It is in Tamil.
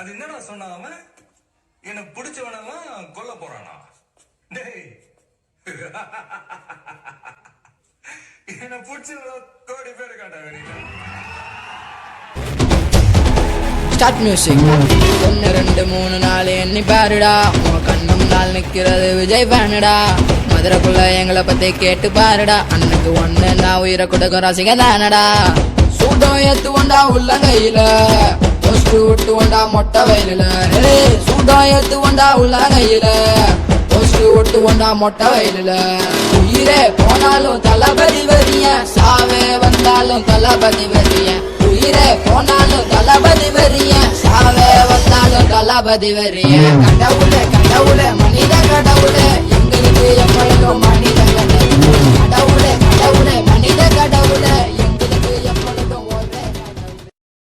அது என்னடா சொன்னா அவன்? எனக்கு பிடிச்சவனெல்லாம் கொல்ல போறானா? டேய் என்ன பிடிச்சவன கோடி பேரு காட்ட வெளியில. ஸ்டார்ட் மியூசிக் 1 2 3 4 எண்ணி பாருடா, உன் கண்ணு முன்னால் நிக்கிறது விஜய் ஃபேனுடா. மதுரைக்குள்ள எங்களை பத்தி கேட்டு பாருடா, அன்னைக்கு ஒண்ணு நான் உயிரை கொடுக்கும் ரசிக தானடா. சூடம் ஏத்துவண்டா உள்ளங்கையில, போஸ்ட் ஒட்டுவண்டா மொட்டை வயலில. சூடம் ஏத்துவண்டா உள்ளங்கையில, போஸ்ட் ஒட்டுவண்டா மொட்டை வயலில. உயிரே போனாலும் தளபதி வரிய, சாவே வந்தாலும் தளபதி வரிய. உயிரே போனாலும் தளபதி வரிய, சாவே வந்தாலும் தளபதி வரிய. கடவுளே கடவுளே மனித கடவுளே, எங்களுக்கு எப்பொழுதும் மனித